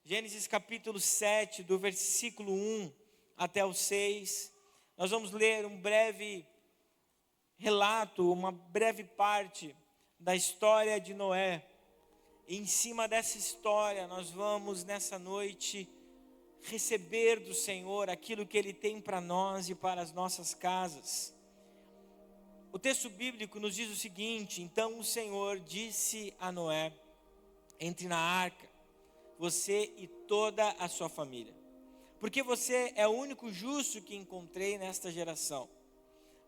Gênesis capítulo 7, do versículo 1 até o 6. Nós vamos ler um breve relato, uma breve parte da história de Noé. E em cima dessa história, nós vamos nessa noite receber do Senhor aquilo que Ele tem para nós e para as nossas casas. O texto bíblico nos diz o seguinte: então o Senhor disse a Noé: entre na arca, você e toda a sua família, porque você é o único justo que encontrei nesta geração.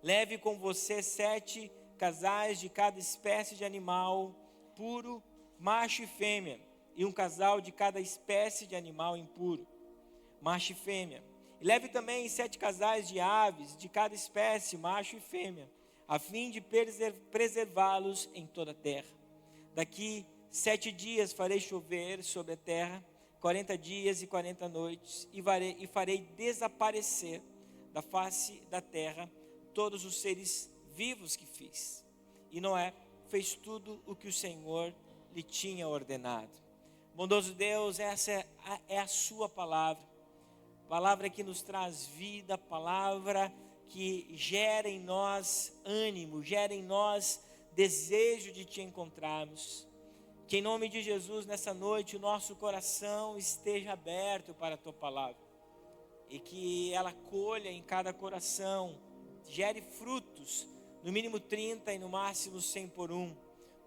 Leve com você 7 casais de cada espécie de animal puro, macho e fêmea, e um casal de cada espécie de animal impuro, macho e fêmea. E leve também 7 casais de aves de cada espécie, macho e fêmea, a fim de preservá-los em toda a terra. Daqui 7 dias farei chover sobre a terra, 40 dias e 40 noites, e farei desaparecer da face da terra todos os seres vivos que fiz. E Noé fez tudo o que o Senhor lhe tinha ordenado. Bondoso Deus, essa é a sua palavra, palavra que nos traz vida, palavra que gera em nós ânimo, gera em nós desejo de te encontrarmos. Que em nome de Jesus, nessa noite, o nosso coração esteja aberto para a tua palavra, e que ela colha em cada coração, gere frutos, no mínimo 30 e no máximo 100 por um.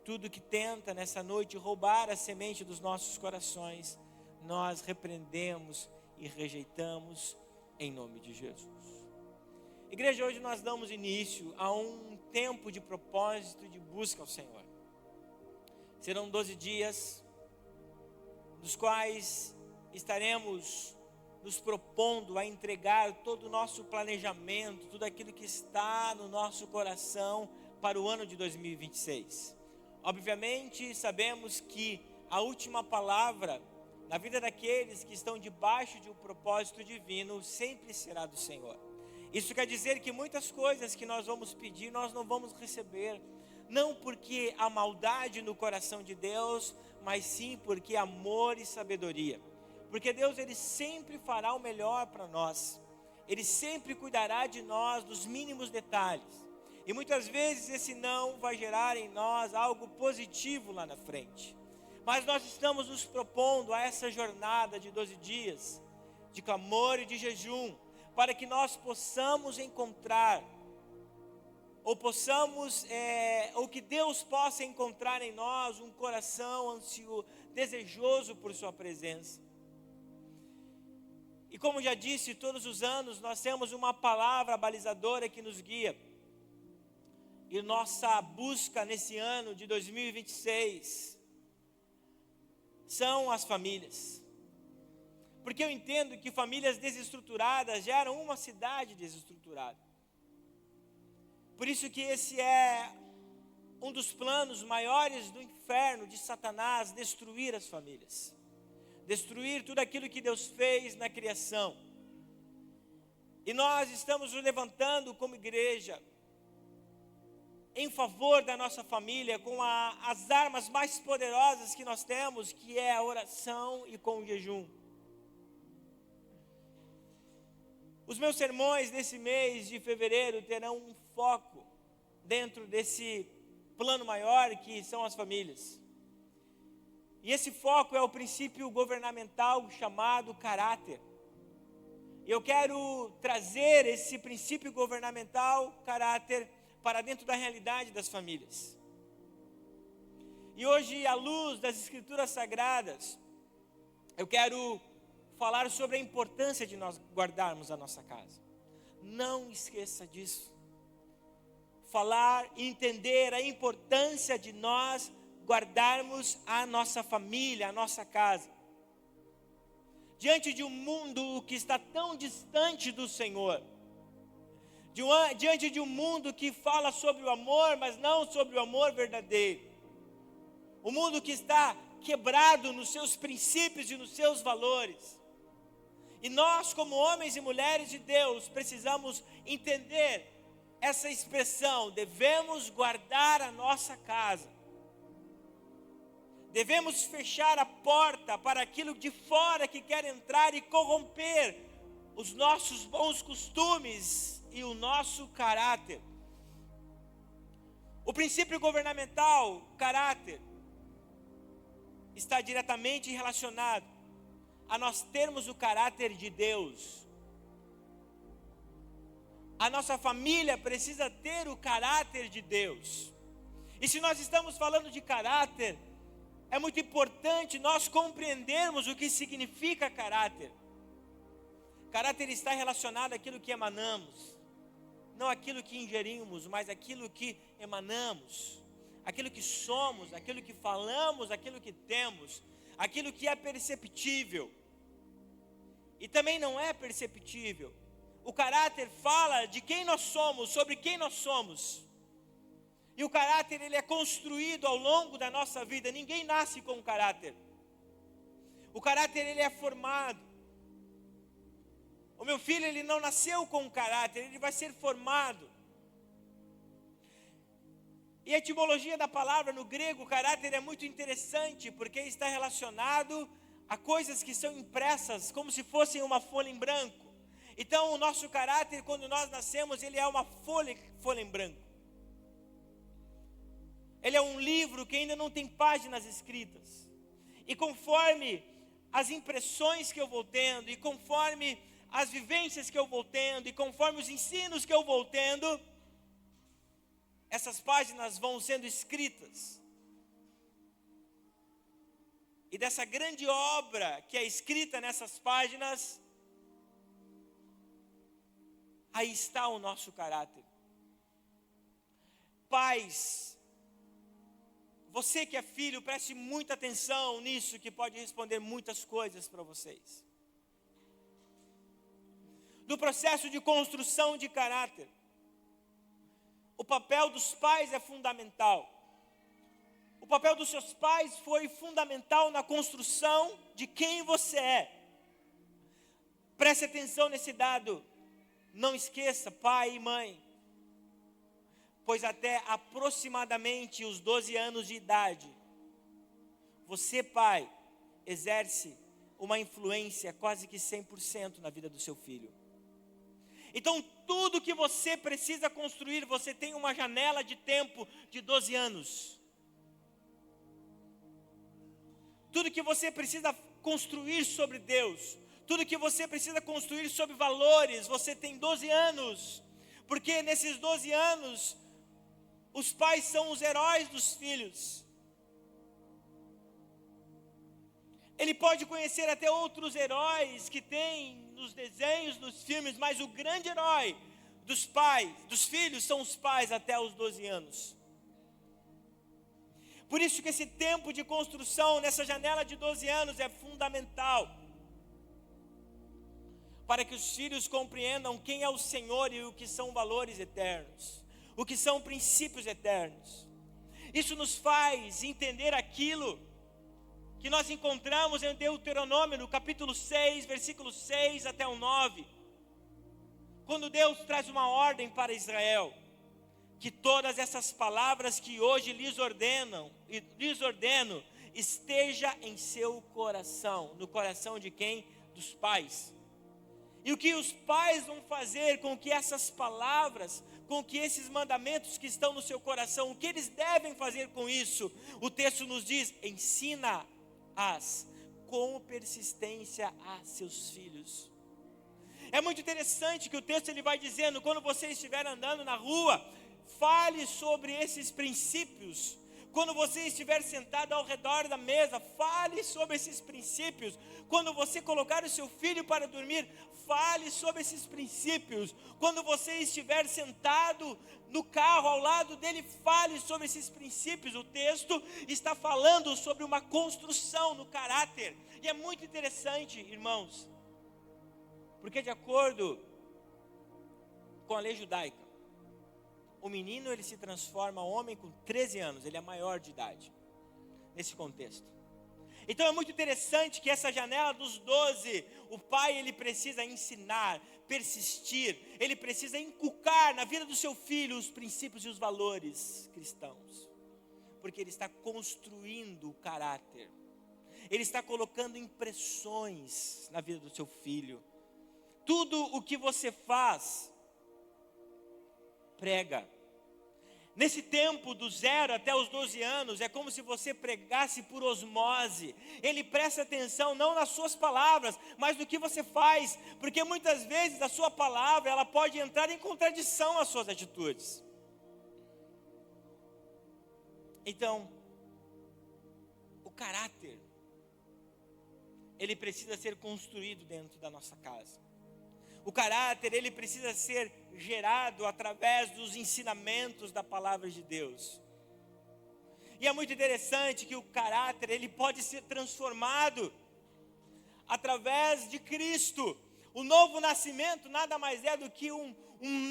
Tudo que tenta nessa noite roubar a semente dos nossos corações, nós repreendemos e rejeitamos em nome de Jesus. Igreja, hoje nós damos início a um tempo de propósito e de busca ao Senhor. Serão 12 dias, dos quais estaremos nos propondo a entregar todo o nosso planejamento, tudo aquilo que está no nosso coração para o ano de 2026. Obviamente, sabemos que a última palavra na vida daqueles que estão debaixo de um propósito divino sempre será do Senhor. Isso quer dizer que muitas coisas que nós vamos pedir, nós não vamos receber. Não porque há maldade no coração de Deus, mas sim porque amor e sabedoria. Porque Deus, Ele sempre fará o melhor para nós. Ele sempre cuidará de nós dos mínimos detalhes. E muitas vezes esse não vai gerar em nós algo positivo lá na frente. Mas nós estamos nos propondo a essa jornada de 12 dias, de clamor e de jejum, para que nós possamos encontrar, ou que Deus possa encontrar em nós um coração ansioso, desejoso por sua presença. E como já disse, todos os anos nós temos uma palavra balizadora que nos guia. E nossa busca nesse ano de 2026 são as famílias. Porque eu entendo que famílias desestruturadas geram uma cidade desestruturada. Por isso que esse é um dos planos maiores do inferno, de Satanás, destruir as famílias. Destruir tudo aquilo que Deus fez na criação. E nós estamos nos levantando como igreja em favor da nossa família com as armas mais poderosas que nós temos, que é a oração e com o jejum. Os meus sermões nesse mês de fevereiro terão um foco dentro desse plano maior que são as famílias. E esse foco é o princípio governamental chamado caráter. E eu quero trazer esse princípio governamental, caráter, para dentro da realidade das famílias. E hoje, à luz das Escrituras Sagradas, eu quero falar sobre a importância de nós guardarmos a nossa casa. Não esqueça disso. Falar e entender a importância de nós guardarmos a nossa família, a nossa casa. Diante de um mundo que está tão distante do Senhor, diante de um mundo que fala sobre o amor, mas não sobre o amor verdadeiro. O mundo que está quebrado nos seus princípios e nos seus valores. E nós, como homens e mulheres de Deus, precisamos entender essa expressão: devemos guardar a nossa casa. Devemos fechar a porta para aquilo de fora que quer entrar e corromper os nossos bons costumes e o nosso caráter. O princípio governamental, caráter, está diretamente relacionado a nós termos o caráter de Deus. A nossa família precisa ter o caráter de Deus. E se nós estamos falando de caráter, é muito importante nós compreendermos o que significa caráter. Caráter está relacionado àquilo que emanamos, não aquilo que ingerimos, mas aquilo que emanamos, aquilo que somos, aquilo que falamos, aquilo que temos, aquilo que é perceptível e também não é perceptível. O caráter fala de quem nós somos, sobre quem nós somos. E o caráter, ele é construído ao longo da nossa vida. Ninguém nasce com um caráter. O caráter, ele é formado. O meu filho, ele não nasceu com um caráter, ele vai ser formado. E a etimologia da palavra no grego, caráter, é muito interessante, porque está relacionado a coisas que são impressas, como se fossem uma folha em branco. Então, o nosso caráter, quando nós nascemos, ele é uma folha em branco. Ele é um livro que ainda não tem páginas escritas. E conforme as impressões que eu vou tendo, e conforme as vivências que eu vou tendo, e conforme os ensinos que eu vou tendo, essas páginas vão sendo escritas. E dessa grande obra que é escrita nessas páginas, aí está o nosso caráter. Pais, você que é filho, preste muita atenção nisso, que pode responder muitas coisas para vocês. No processo de construção de caráter, o papel dos pais é fundamental. O papel dos seus pais foi fundamental na construção de quem você é. Preste atenção nesse dado. Não esqueça, pai e mãe. Pois até aproximadamente os 12 anos de idade, você, pai, exerce uma influência quase que 100% na vida do seu filho. Então, tudo que você precisa construir, você tem uma janela de tempo de 12 anos. Tudo que você precisa construir sobre Deus, tudo que você precisa construir sobre valores, você tem 12 anos. Porque nesses 12 anos, os pais são os heróis dos filhos. Ele pode conhecer até outros heróis que tem nos desenhos, nos filmes, mas o grande herói dos pais, dos filhos, são os pais até os 12 anos. Por isso que esse tempo de construção, nessa janela de 12 anos, é fundamental. Para que os filhos compreendam quem é o Senhor e o que são valores eternos. O que são princípios eternos. Isso nos faz entender aquilo que nós encontramos em Deuteronômio, no capítulo 6, versículo 6 até o 9. Quando Deus traz uma ordem para Israel, que todas essas palavras que hoje lhes ordeno, esteja em seu coração. No coração de quem? Dos pais. E o que os pais vão fazer com que essas palavras, com que esses mandamentos que estão no seu coração, o que eles devem fazer com isso? O texto nos diz: ensina-as com persistência a seus filhos. É muito interessante que o texto ele vai dizendo, quando você estiver andando na rua, fale sobre esses princípios. Quando você estiver sentado ao redor da mesa, fale sobre esses princípios. Quando você colocar o seu filho para dormir, fale sobre esses princípios. Quando você estiver sentado no carro ao lado dele, fale sobre esses princípios. O texto está falando sobre uma construção no caráter. E é muito interessante, irmãos, porque de acordo com a lei judaica, o menino ele se transforma homem com 13 anos, ele é maior de idade, nesse contexto. Então é muito interessante que essa janela dos 12, o pai ele precisa ensinar, persistir, ele precisa inculcar na vida do seu filho os princípios e os valores cristãos. Porque ele está construindo o caráter. Ele está colocando impressões na vida do seu filho. Tudo o que você faz, prega. Nesse tempo, do 0 até os 12 anos, é como se você pregasse por osmose. Ele presta atenção não nas suas palavras, mas no que você faz. Porque muitas vezes a sua palavra, ela pode entrar em contradição às suas atitudes. Então, o caráter, ele precisa ser construído dentro da nossa casa. O caráter, ele precisa ser gerado através dos ensinamentos da palavra de Deus. E é muito interessante que o caráter, ele pode ser transformado através de Cristo. O novo nascimento nada mais é do que um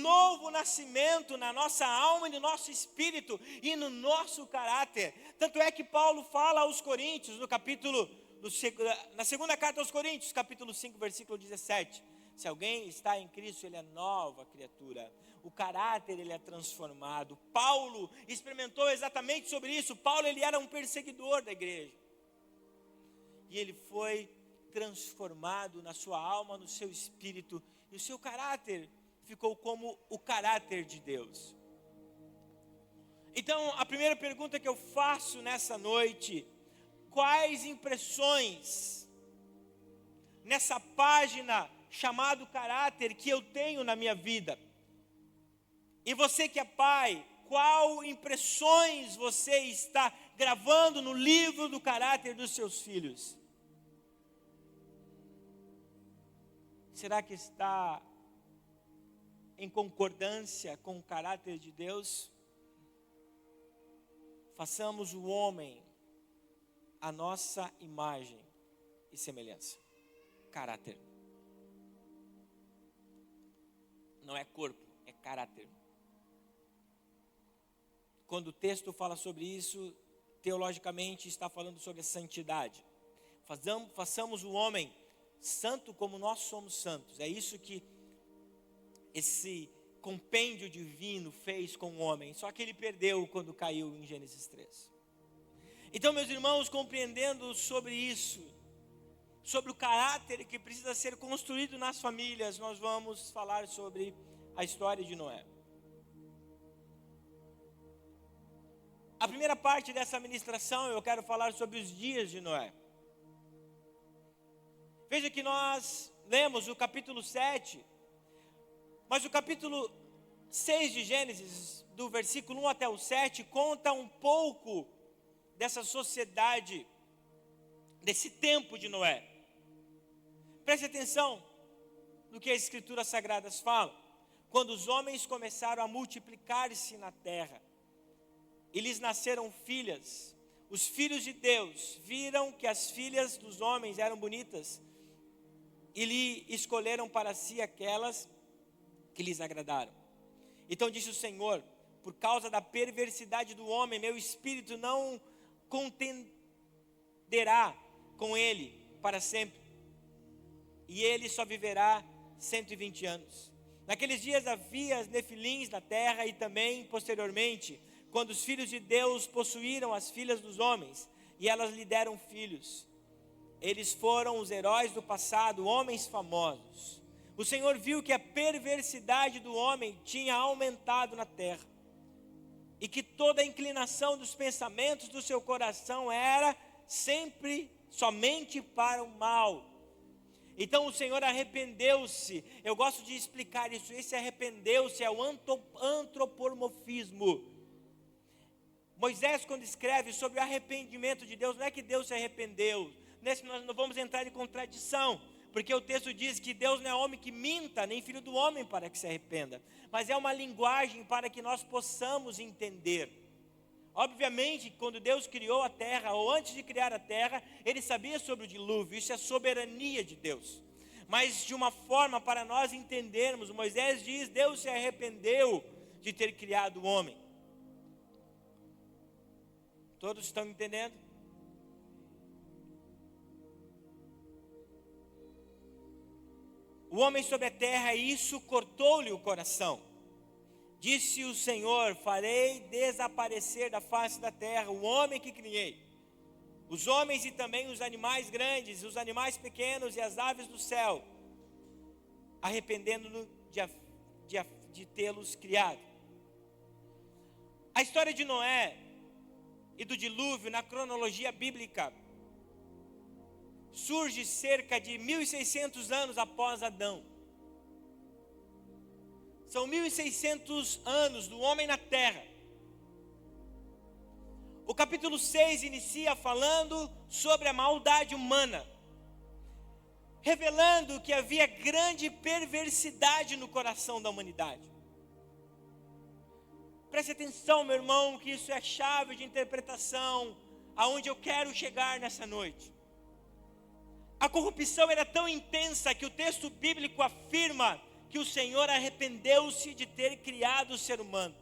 novo nascimento na nossa alma e no nosso espírito e no nosso caráter. Tanto é que Paulo fala aos Coríntios, na segunda carta aos Coríntios, capítulo 5, versículo 17. Se alguém está em Cristo, ele é nova criatura. O caráter, ele é transformado. Paulo experimentou exatamente sobre isso. Paulo, ele era um perseguidor da igreja. E ele foi transformado na sua alma, no seu espírito. E o seu caráter ficou como o caráter de Deus. Então, a primeira pergunta que eu faço nessa noite: quais impressões nessa página chamado caráter que eu tenho na minha vida? E você que é pai, qual impressões você está gravando no livro do caráter dos seus filhos? Será que está em concordância com o caráter de Deus? Façamos o homem a nossa imagem e semelhança. Caráter. Não é corpo, é caráter. Quando o texto fala sobre isso, teologicamente está falando sobre a santidade. Façamos o homem santo como nós somos santos. É isso que esse compêndio divino fez com o homem. Só que ele perdeu quando caiu em Gênesis 3. Então, meus irmãos, compreendendo sobre isso, sobre o caráter que precisa ser construído nas famílias, nós vamos falar sobre a história de Noé. A primeira parte dessa ministração eu quero falar sobre os dias de Noé. Veja que nós lemos o capítulo 7, mas o capítulo 6 de Gênesis, do versículo 1 até o 7, conta um pouco dessa sociedade, desse tempo de Noé. Preste atenção no que as Escrituras Sagradas falam. Quando os homens começaram a multiplicar-se na terra, e lhes nasceram filhas, os filhos de Deus viram que as filhas dos homens eram bonitas, e lhe escolheram para si aquelas que lhes agradaram. Então disse o Senhor: por causa da perversidade do homem, meu espírito não contenderá com ele para sempre, e ele só viverá 120 anos. Naqueles dias havia nefilins na terra, e também posteriormente, quando os filhos de Deus possuíram as filhas dos homens, e elas lhe deram filhos. Eles foram os heróis do passado, homens famosos. O Senhor viu que a perversidade do homem tinha aumentado na terra, e que toda a inclinação dos pensamentos do seu coração era sempre somente para o mal. Então o Senhor arrependeu-se. Eu gosto de explicar isso. Esse arrependeu-se é o antropomorfismo. Moisés, quando escreve sobre o arrependimento de Deus, não é que Deus se arrependeu. Nesse nós não vamos entrar em contradição, porque o texto diz que Deus não é homem que minta, nem filho do homem para que se arrependa. Mas é uma linguagem para que nós possamos entender. Obviamente, quando Deus criou a terra, ou antes de criar a terra, Ele sabia sobre o dilúvio. Isso é soberania de Deus. Mas de uma forma para nós entendermos, Moisés diz: Deus se arrependeu de ter criado o homem. Todos estão entendendo? O homem sobre a terra, e isso cortou-lhe o coração. Disse o Senhor: farei desaparecer da face da terra o homem que criei, os homens e também os animais grandes, os animais pequenos e as aves do céu, arrependendo-no de tê-los criado. A história de Noé e do dilúvio na cronologia bíblica surge cerca de 1.600 anos após Adão. São 1.600 anos do homem na terra. O capítulo 6 inicia falando sobre a maldade humana, revelando que havia grande perversidade no coração da humanidade. Preste atenção, meu irmão, que isso é chave de interpretação, aonde eu quero chegar nessa noite. A corrupção era tão intensa que o texto bíblico afirma que o Senhor arrependeu-se de ter criado o ser humano.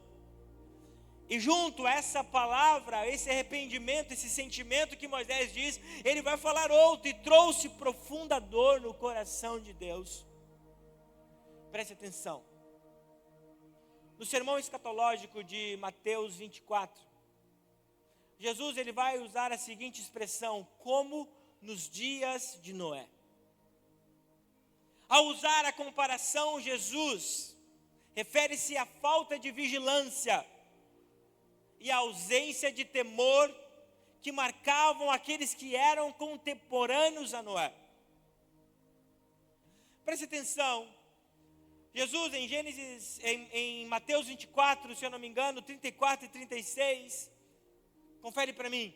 E junto a essa palavra, esse arrependimento, esse sentimento que Moisés diz, ele vai falar outro: e trouxe profunda dor no coração de Deus. Preste atenção. No sermão escatológico de Mateus 24, Jesus ele vai usar a seguinte expressão: como nos dias de Noé. Ao usar a comparação, Jesus refere-se à falta de vigilância e à ausência de temor que marcavam aqueles que eram contemporâneos a Noé. Preste atenção. Jesus em Mateus 24, se eu não me engano, 34 e 36, confere para mim,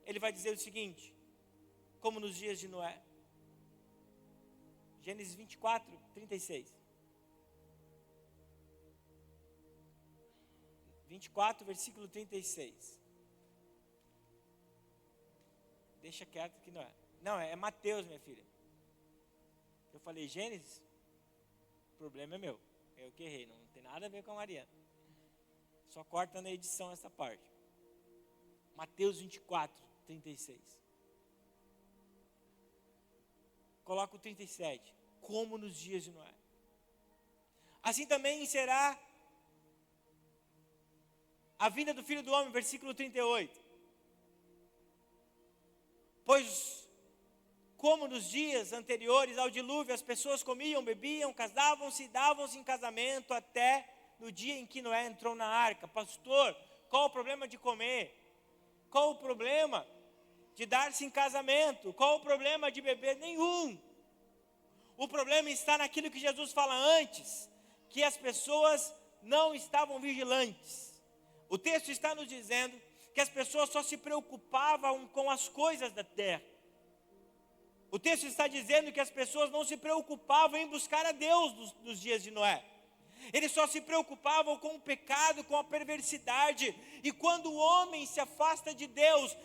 ele vai dizer o seguinte: como nos dias de Noé. Gênesis 24, 36. 24, versículo 36. Deixa quieto que não é. Não, é Mateus, minha filha. Eu falei Gênesis, o problema é meu. Eu que errei, não tem nada a ver com a Mariana. Só corta na edição essa parte. Mateus 24, 36. Coloca o 37. Como nos dias de Noé. Assim também será a vinda do Filho do Homem, versículo 38. Pois, como nos dias anteriores ao dilúvio, as pessoas comiam, bebiam, casavam-se e davam-se em casamento até no dia em que Noé entrou na arca. Pastor, qual o problema de comer? Qual o problema de dar-se em casamento? Qual o problema de beber? Nenhum. O problema está naquilo que Jesus fala antes, que as pessoas não estavam vigilantes. O texto está nos dizendo que as pessoas só se preocupavam com as coisas da terra. O texto está dizendo que as pessoas não se preocupavam em buscar a Deus nos dias de Noé. Eles só se preocupavam com o pecado, com a perversidade. E quando o homem se afasta de Deus,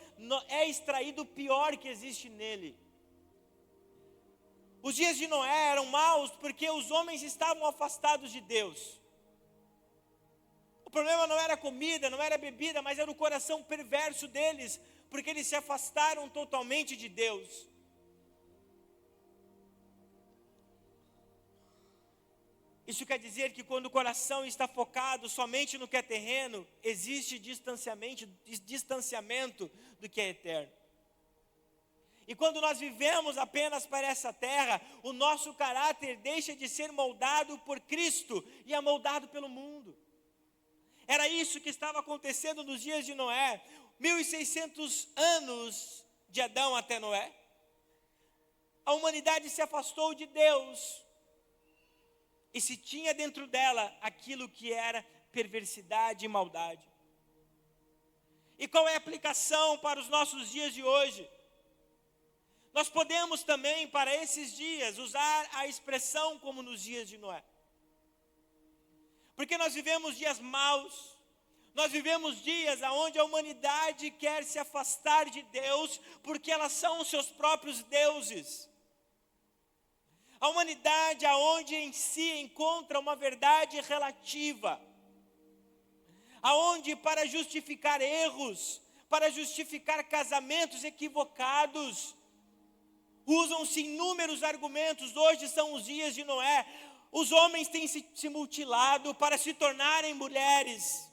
é extraído o pior que existe nele. Os dias de Noé eram maus porque os homens estavam afastados de Deus. O problema não era a comida, não era a bebida, mas era o coração perverso deles, porque eles se afastaram totalmente de Deus. Isso quer dizer que quando o coração está focado somente no que é terreno, existe distanciamento do que é eterno. E quando nós vivemos apenas para essa terra, o nosso caráter deixa de ser moldado por Cristo e é moldado pelo mundo. Era isso que estava acontecendo nos dias de Noé. 1.600 anos de Adão até Noé. A humanidade se afastou de Deus. E se tinha dentro dela aquilo que era perversidade e maldade. E qual é a aplicação para os nossos dias de hoje? Nós podemos também, para esses dias, usar a expressão como nos dias de Noé. Porque nós vivemos dias maus, nós vivemos dias onde a humanidade quer se afastar de Deus, porque elas são os seus próprios deuses. A humanidade aonde em si encontra uma verdade relativa, aonde para justificar erros, para justificar casamentos equivocados, Usam-se inúmeros argumentos, hoje são os dias de Noé. Os homens têm se mutilado para se tornarem mulheres.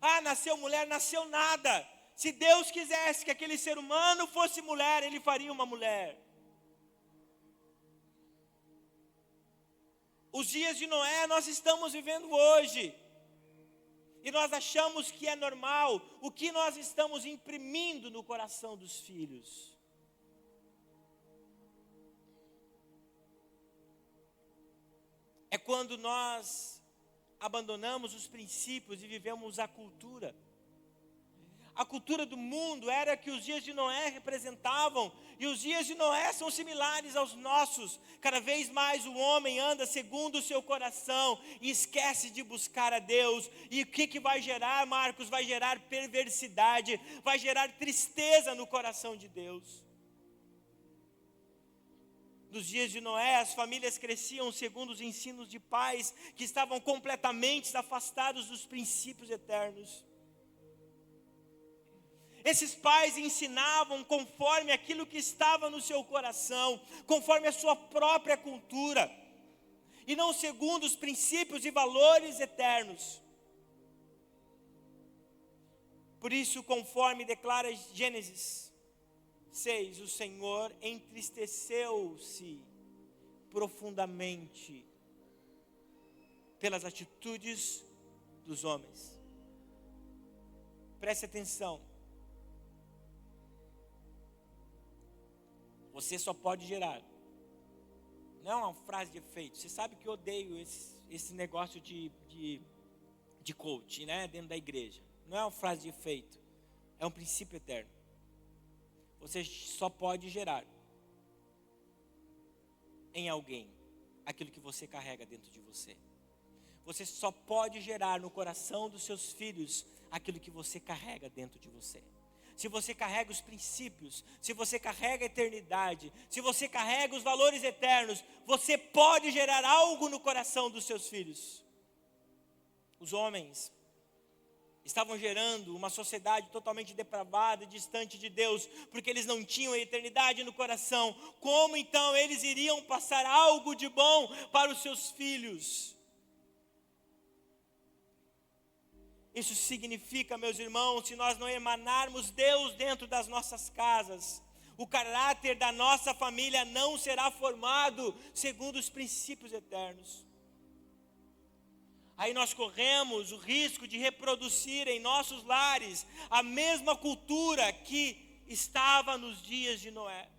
Ah, nasceu mulher, nasceu nada. Se Deus quisesse que aquele ser humano fosse mulher, Ele faria uma mulher. Os dias de Noé nós estamos vivendo hoje. E nós achamos que é normal o que nós estamos imprimindo no coração dos filhos. É quando nós abandonamos os princípios e vivemos a cultura. A cultura do mundo era que os dias de Noé representavam, e os dias de Noé são similares aos nossos. Cada vez mais o homem anda segundo o seu coração e esquece de buscar a Deus. E o que vai gerar, Marcos? Vai gerar perversidade, vai gerar tristeza no coração de Deus. Nos dias de Noé, as famílias cresciam segundo os ensinos de pais que estavam completamente afastados dos princípios eternos. Esses pais ensinavam conforme aquilo que estava no seu coração, conforme a sua própria cultura, e não segundo os princípios e valores eternos. Por isso, conforme declara Gênesis 6, o Senhor entristeceu-se profundamente pelas atitudes dos homens. Preste atenção. Você só pode gerar. Não é uma frase de efeito. Você sabe que eu odeio esse negócio de coach, né? Dentro da igreja. Não é uma frase de efeito. É um princípio eterno. Você só pode gerar em alguém aquilo que você carrega dentro de você. Você só pode gerar no coração dos seus filhos aquilo que você carrega dentro de você. Se você carrega os princípios, se você carrega a eternidade, se você carrega os valores eternos, você pode gerar algo no coração dos seus filhos. Os homens estavam gerando uma sociedade totalmente depravada e distante de Deus, porque eles não tinham a eternidade no coração. Como então eles iriam passar algo de bom para os seus filhos? Isso significa, meus irmãos, se nós não emanarmos Deus dentro das nossas casas, o caráter da nossa família não será formado segundo os princípios eternos. Aí nós corremos o risco de reproduzir em nossos lares a mesma cultura que estava nos dias de Noé.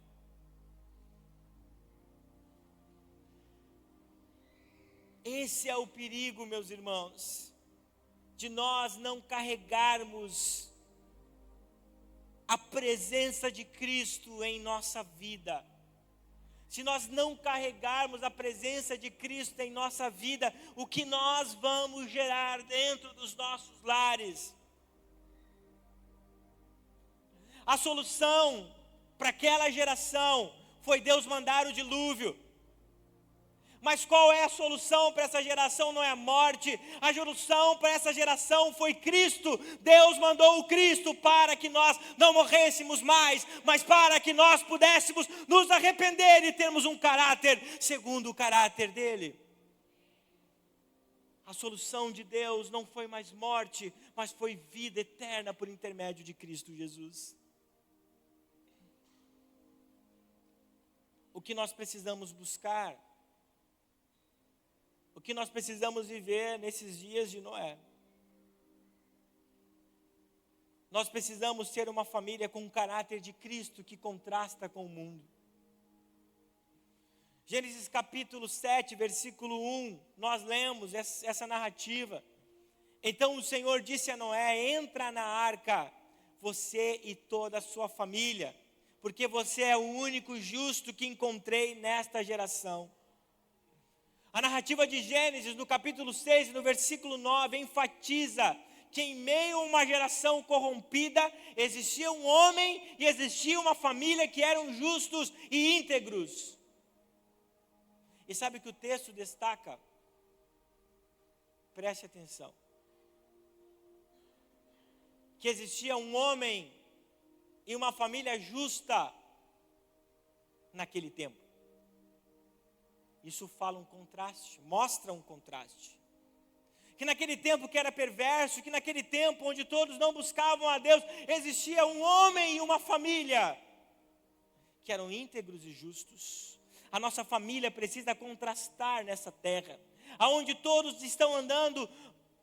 Esse é o perigo, meus irmãos, de nós não carregarmos a presença de Cristo em nossa vida. Se nós não carregarmos a presença de Cristo em nossa vida, o que nós vamos gerar dentro dos nossos lares? A solução para aquela geração foi Deus mandar o dilúvio. Mas qual é a solução para essa geração? Não é a morte. A solução para essa geração foi Cristo. Deus mandou o Cristo para que nós não morrêssemos mais, mas para que nós pudéssemos nos arrepender e termos um caráter segundo o caráter dele. A solução de Deus não foi mais morte, mas foi vida eterna por intermédio de Cristo Jesus. O que nós precisamos buscar, o que nós precisamos viver nesses dias de Noé? Nós precisamos ser uma família com um caráter de Cristo que contrasta com o mundo. Gênesis capítulo 7, versículo 1, nós lemos essa narrativa. Então o Senhor disse a Noé: entra na arca, você e toda a sua família, porque você é o único justo que encontrei nesta geração. A narrativa de Gênesis, no capítulo 6, no versículo 9, enfatiza que em meio a uma geração corrompida, existia um homem e existia uma família que eram justos e íntegros. E sabe o que o texto destaca? Preste atenção. Que existia um homem e uma família justa naquele tempo. Isso fala um contraste, mostra um contraste. Que naquele tempo que era perverso, que naquele tempo onde todos não buscavam a Deus, existia um homem e uma família que eram íntegros e justos. A nossa família precisa contrastar nessa terra, aonde todos estão andando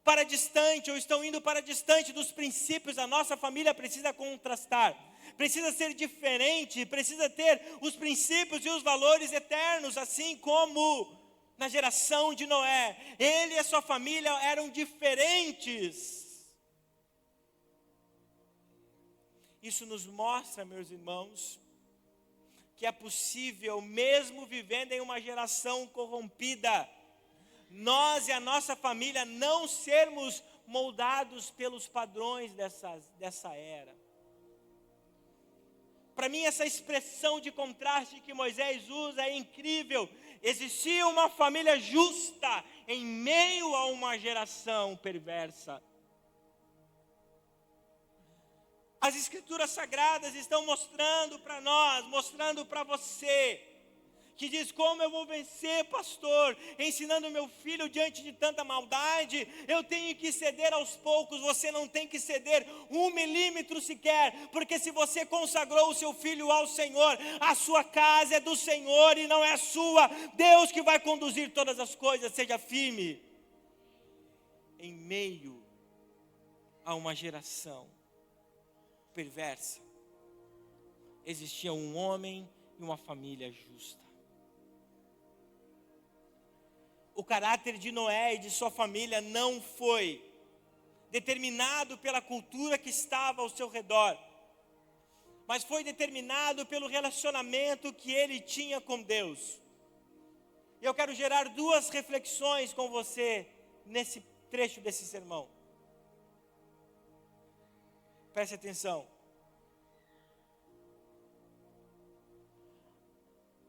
para distante ou estão indo para distante dos princípios. A nossa família precisa contrastar, precisa ser diferente, precisa ter os princípios e os valores eternos, assim como na geração de Noé, ele e a sua família eram diferentes. Isso nos mostra, meus irmãos, que é possível, mesmo vivendo em uma geração corrompida, nós e a nossa família não sermos moldados pelos padrões dessa era. Para mim, essa expressão de contraste que Moisés usa é incrível. Existia uma família justa em meio a uma geração perversa. As Escrituras Sagradas estão mostrando para nós, mostrando para você, que diz: como eu vou vencer, pastor, ensinando meu filho diante de tanta maldade? Eu tenho que ceder aos poucos. Você não tem que ceder 1 milímetro sequer, porque se você consagrou o seu filho ao Senhor, a sua casa é do Senhor e não é sua. Deus que vai conduzir todas as coisas. Seja firme. Em meio a uma geração perversa, existia um homem e uma família justa. O caráter de Noé e de sua família não foi determinado pela cultura que estava ao seu redor, mas foi determinado pelo relacionamento que ele tinha com Deus. Eu quero gerar 2 reflexões com você nesse trecho desse sermão. Preste atenção.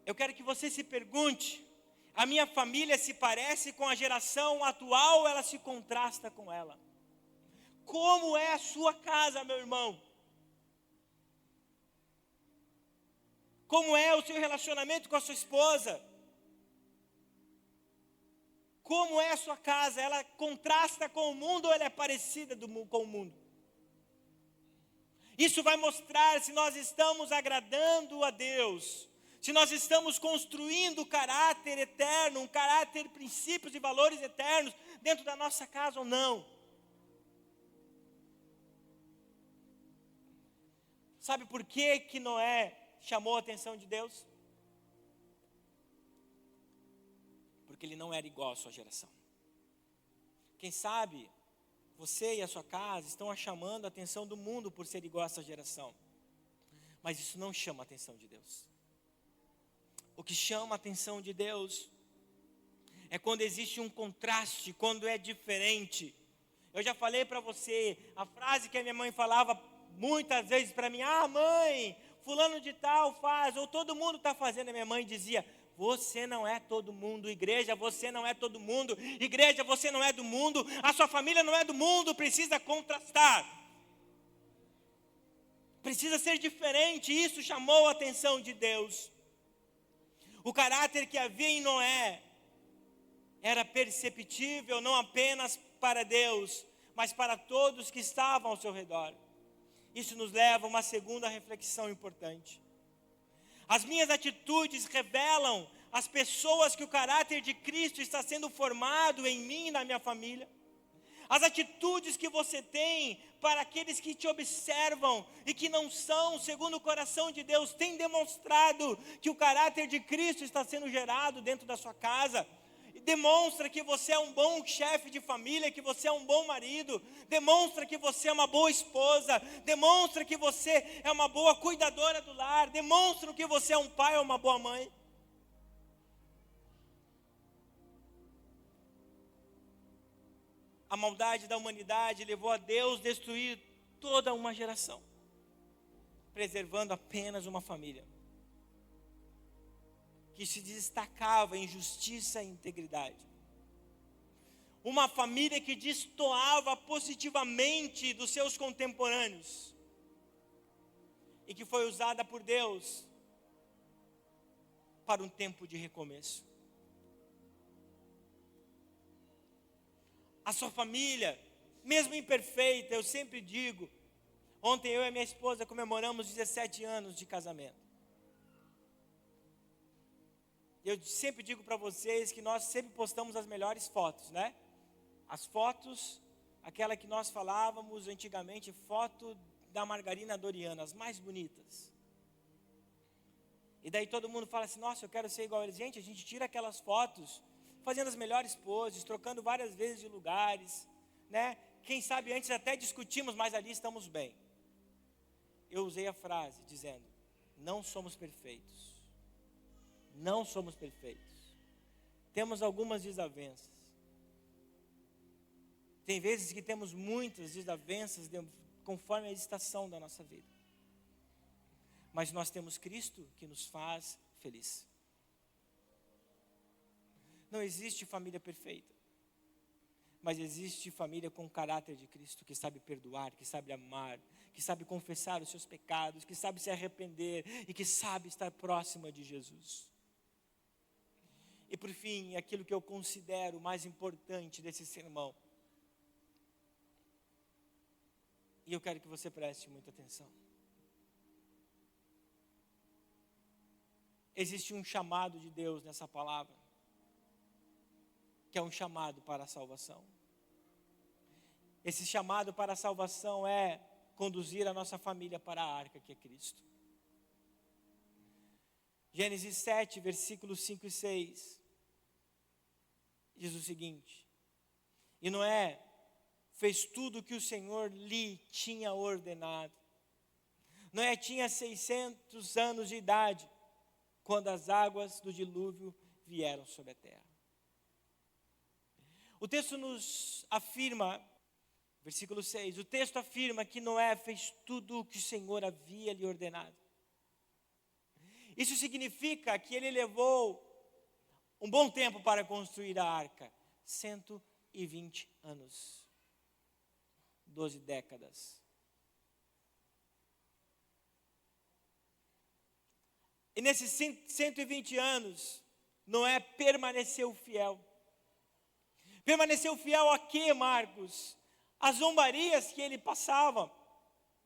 Eu quero que você se pergunte: a minha família se parece com a geração atual ou ela se contrasta com ela? Como é a sua casa, meu irmão? Como é o seu relacionamento com a sua esposa? Como é a sua casa? Ela contrasta com o mundo ou ela é parecida com o mundo? Isso vai mostrar se nós estamos agradando a Deus, se nós estamos construindo caráter eterno, um caráter, princípios e valores eternos dentro da nossa casa ou não. Sabe por que Noé chamou a atenção de Deus? Porque ele não era igual à sua geração. Quem sabe você e a sua casa estão chamando a atenção do mundo por ser igual a essa geração, mas isso não chama a atenção de Deus. O que chama a atenção de Deus é quando existe um contraste, quando é diferente. Eu já falei para você a frase que a minha mãe falava muitas vezes para mim: ah, mãe, fulano de tal faz, ou todo mundo está fazendo. A minha mãe dizia: você não é todo mundo. Igreja, você não é todo mundo. Igreja, você não é do mundo. A sua família não é do mundo. Precisa contrastar, precisa ser diferente. Isso chamou a atenção de Deus. O caráter que havia em Noé era perceptível não apenas para Deus, mas para todos que estavam ao seu redor. Isso nos leva a uma segunda reflexão importante. As minhas atitudes revelam as pessoas que o caráter de Cristo está sendo formado em mim e na minha família. As atitudes que você tem para aqueles que te observam e que não são segundo o coração de Deus, tem demonstrado que o caráter de Cristo está sendo gerado dentro da sua casa. Demonstra que você é um bom chefe de família, que você é um bom marido. Demonstra que você é uma boa esposa. Demonstra que você é uma boa cuidadora do lar. Demonstra que você é um pai ou uma boa mãe. A maldade da humanidade levou a Deus a destruir toda uma geração, preservando apenas uma família que se destacava em justiça e integridade. Uma família que destoava positivamente dos seus contemporâneos e que foi usada por Deus para um tempo de recomeço. A sua família, mesmo imperfeita, eu sempre digo, ontem eu e minha esposa comemoramos 17 anos de casamento. Eu sempre digo para vocês que nós sempre postamos as melhores fotos, né? As fotos, aquela que nós falávamos antigamente, foto da Margarina Doriana, as mais bonitas. E daí todo mundo fala assim, nossa, eu quero ser igual a eles. Gente, a gente tira aquelas fotos, fazendo as melhores poses, trocando várias vezes de lugares, né? Quem sabe antes até discutimos, mas ali estamos bem. Eu usei a frase dizendo, não somos perfeitos. Não somos perfeitos. Temos algumas desavenças. Tem vezes que temos muitas desavenças conforme a estação da nossa vida. Mas nós temos Cristo que nos faz feliz. Não existe família perfeita. Mas existe família com o caráter de Cristo, que sabe perdoar, que sabe amar, que sabe confessar os seus pecados, que sabe se arrepender e que sabe estar próxima de Jesus. E por fim, aquilo que eu considero mais importante desse sermão. E eu quero que você preste muita atenção. Existe um chamado de Deus nessa palavra, que é um chamado para a salvação. Esse chamado para a salvação é conduzir a nossa família para a arca, que é Cristo. Gênesis 7, versículos 5 e 6, diz o seguinte: e Noé fez tudo o que o Senhor lhe tinha ordenado. Noé tinha 600 anos de idade, quando as águas do dilúvio vieram sobre a terra. O texto nos afirma, versículo 6, o texto afirma que Noé fez tudo o que o Senhor havia lhe ordenado. Isso significa que ele levou um bom tempo para construir a arca, 120 anos, 12 décadas. E nesses 120 anos, Noé permaneceu fiel. Permaneceu fiel a quê, Marcos? As zombarias que ele passava,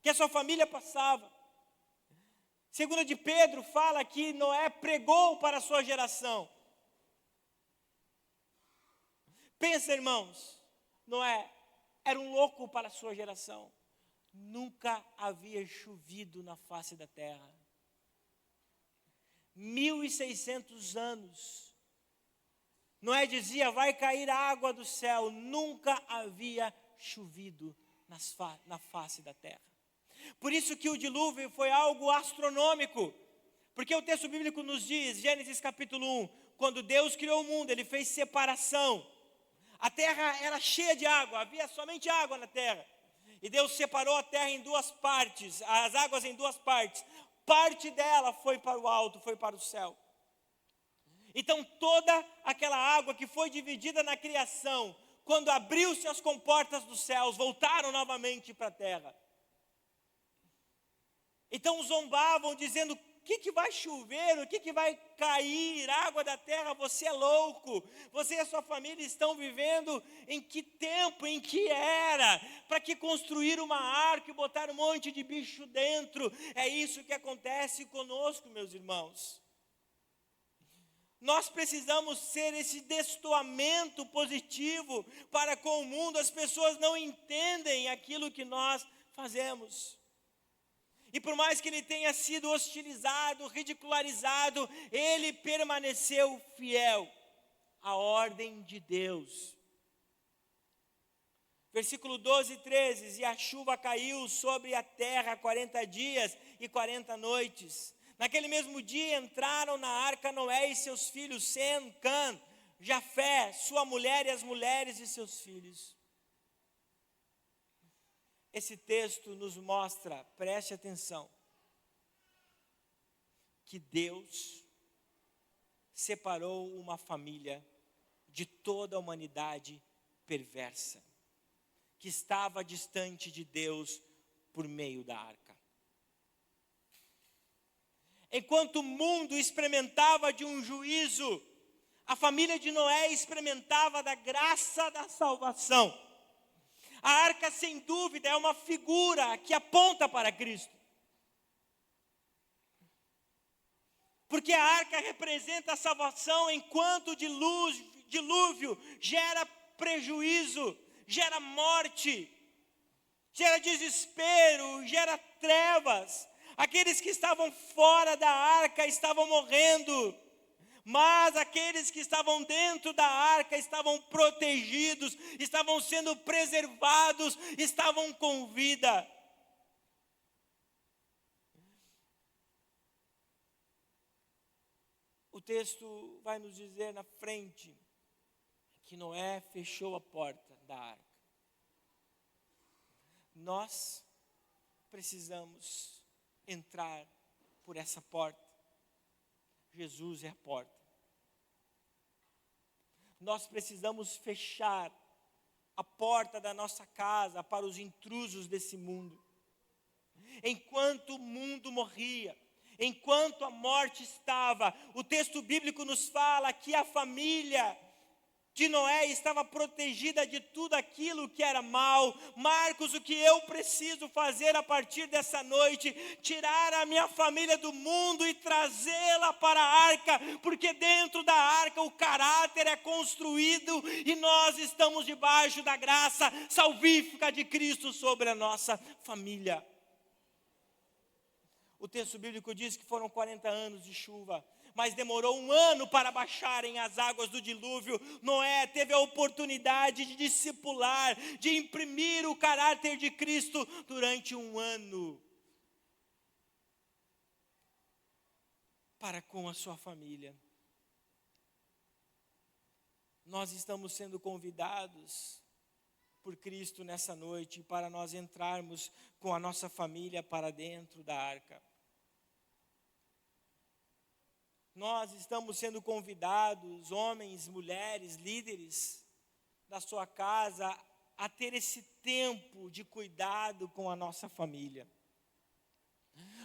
que a sua família passava. Segunda de Pedro fala que Noé pregou para a sua geração. Pensa, irmãos, Noé era um louco para a sua geração. Nunca havia chovido na face da terra. 1.600 anos. Noé dizia, vai cair água do céu. Nunca havia chovido na face da terra. Por isso que o dilúvio foi algo astronômico. Porque o texto bíblico nos diz, Gênesis capítulo 1, quando Deus criou o mundo, Ele fez separação. A terra era cheia de água, havia somente água na terra. E Deus separou a terra em duas partes, as águas em duas partes. Parte dela foi para o alto, foi para o céu. Então toda aquela água que foi dividida na criação, quando abriu-se as comportas dos céus, voltaram novamente para a terra. Então zombavam, dizendo, o que vai chover, o que vai cair, água da terra, você é louco, você e a sua família estão vivendo em que tempo, em que era, para que construir uma arca e botar um monte de bicho dentro, é isso que acontece conosco, meus irmãos. Nós precisamos ser esse destoamento positivo para com o mundo, as pessoas não entendem aquilo que nós fazemos. E por mais que ele tenha sido hostilizado, ridicularizado, ele permaneceu fiel à ordem de Deus. Versículo 12 e 13, e a chuva caiu sobre a terra 40 dias e 40 noites. Naquele mesmo dia entraram na arca Noé e seus filhos, Sem, Cã, Jafé, sua mulher e as mulheres de seus filhos. Esse texto nos mostra, preste atenção, que Deus separou uma família de toda a humanidade perversa, que estava distante de Deus por meio da arca. Enquanto o mundo experimentava de um juízo, a família de Noé experimentava da graça da salvação. A arca, sem dúvida, é uma figura que aponta para Cristo. Porque a arca representa a salvação, enquanto o dilúvio gera prejuízo, gera morte, gera desespero, gera trevas. Aqueles que estavam fora da arca estavam morrendo, mas aqueles que estavam dentro da arca estavam protegidos, estavam sendo preservados, estavam com vida. O texto vai nos dizer na frente que Noé fechou a porta da arca. Nós precisamos entrar por essa porta. Jesus é a porta. Nós precisamos fechar a porta da nossa casa para os intrusos desse mundo. Enquanto o mundo morria, enquanto a morte estava, o texto bíblico nos fala que a família de Noé estava protegida de tudo aquilo que era mal. Marcos, o que eu preciso fazer a partir dessa noite? Tirar a minha família do mundo e trazê-la para a arca, porque dentro da arca o caráter é construído e nós estamos debaixo da graça salvífica de Cristo sobre a nossa família. O texto bíblico diz que foram 40 anos de chuva, mas demorou 1 ano para baixarem as águas do dilúvio. Noé teve a oportunidade de discipular, de imprimir o caráter de Cristo durante 1 ano para com a sua família. Nós estamos sendo convidados por Cristo nessa noite para nós entrarmos com a nossa família para dentro da arca. Nós estamos sendo convidados, homens, mulheres, líderes da sua casa, a ter esse tempo de cuidado com a nossa família.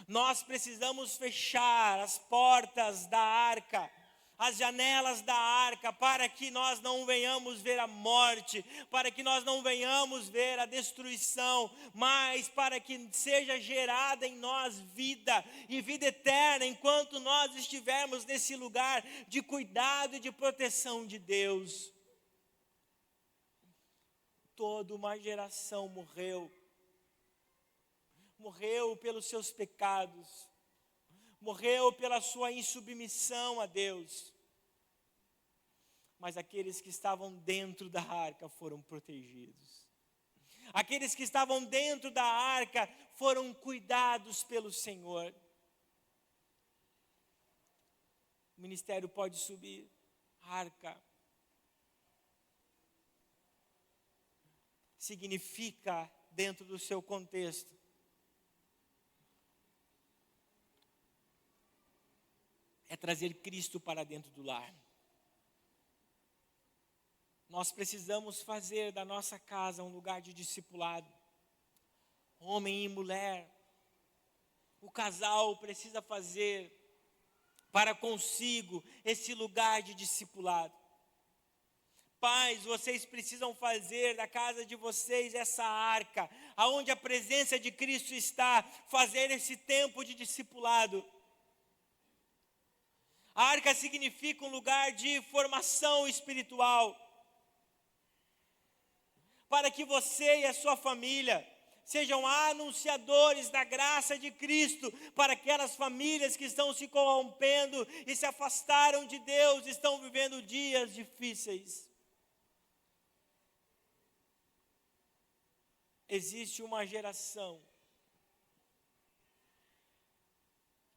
Nós precisamos fechar as portas da arca, as janelas da arca, para que nós não venhamos ver a morte, para que nós não venhamos ver a destruição, mas para que seja gerada em nós vida e vida eterna, enquanto nós estivermos nesse lugar de cuidado e de proteção de Deus. Toda uma geração morreu pelos seus pecados, morreu pela sua insubmissão a Deus. Mas aqueles que estavam dentro da arca foram protegidos. Aqueles que estavam dentro da arca foram cuidados pelo Senhor. O ministério pode subir. Arca significa, dentro do seu contexto, é trazer Cristo para dentro do lar. Nós precisamos fazer da nossa casa um lugar de discipulado. Homem e mulher, o casal precisa fazer para consigo esse lugar de discipulado. Pais, vocês precisam fazer da casa de vocês essa arca, aonde a presença de Cristo está, fazer esse tempo de discipulado. A arca significa um lugar de formação espiritual, para que você e a sua família sejam anunciadores da graça de Cristo, para aquelas famílias que estão se corrompendo e se afastaram de Deus, estão vivendo dias difíceis. Existe uma geração,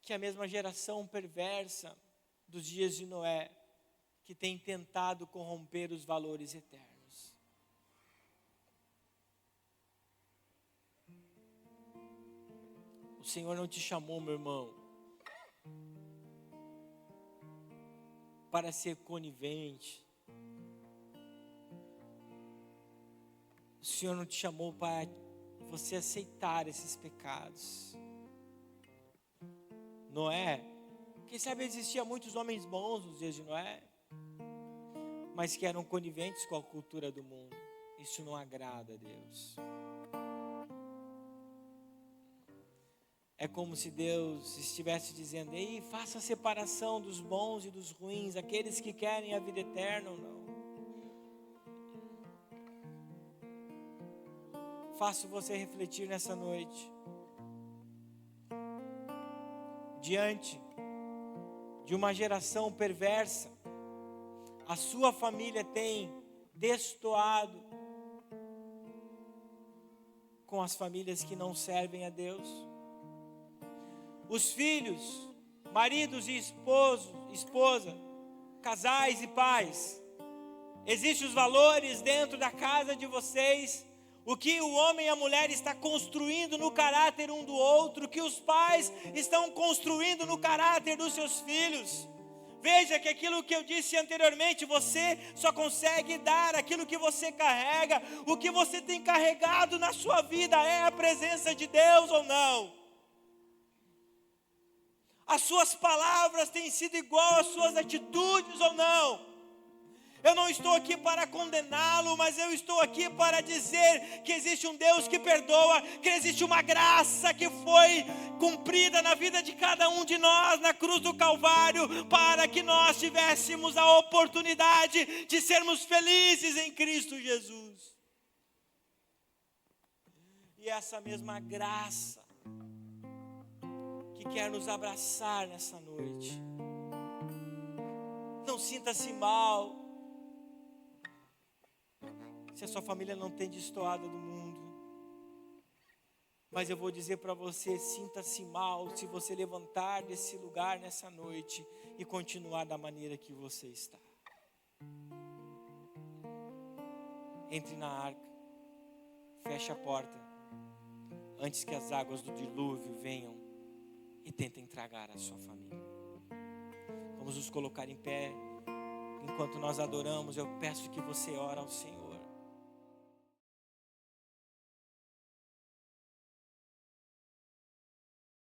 que é a mesma geração perversa dos dias de Noé, que tem tentado corromper os valores eternos. O Senhor não te chamou, meu irmão, para ser conivente. O Senhor não te chamou para você aceitar esses pecados. Noé Quem sabe existiam muitos homens bons nos dias de Noé, mas que eram coniventes com a cultura do mundo. Isso não agrada a Deus. É como se Deus estivesse dizendo: ei, faça a separação dos bons e dos ruins, aqueles que querem a vida eterna ou não. Faço você refletir nessa noite. Diante de uma geração perversa, a sua família tem destoado com as famílias que não servem a Deus. Os filhos, maridos e esposa, casais e pais, existem os valores dentro da casa de vocês, o que o homem e a mulher está construindo no caráter um do outro, o que os pais estão construindo no caráter dos seus filhos. Veja que aquilo que eu disse anteriormente, você só consegue dar aquilo que você carrega. O que você tem carregado na sua vida é a presença de Deus ou não? As suas palavras têm sido igual às suas atitudes ou não? Eu não estou aqui para condená-lo, mas eu estou aqui para dizer que existe um Deus que perdoa, que existe uma graça que foi cumprida na vida de cada um de nós na cruz do Calvário, para que nós tivéssemos a oportunidade de sermos felizes em Cristo Jesus. E essa mesma graça que quer nos abraçar nessa noite. Não sinta-se mal se a sua família não tem destoado do mundo. Mas eu vou dizer para você, sinta-se mal se você levantar desse lugar nessa noite e continuar da maneira que você está. Entre na arca, feche a porta, antes que as águas do dilúvio venham e tentem tragar a sua família. Vamos nos colocar em pé. Enquanto nós adoramos, eu peço que você ore ao Senhor.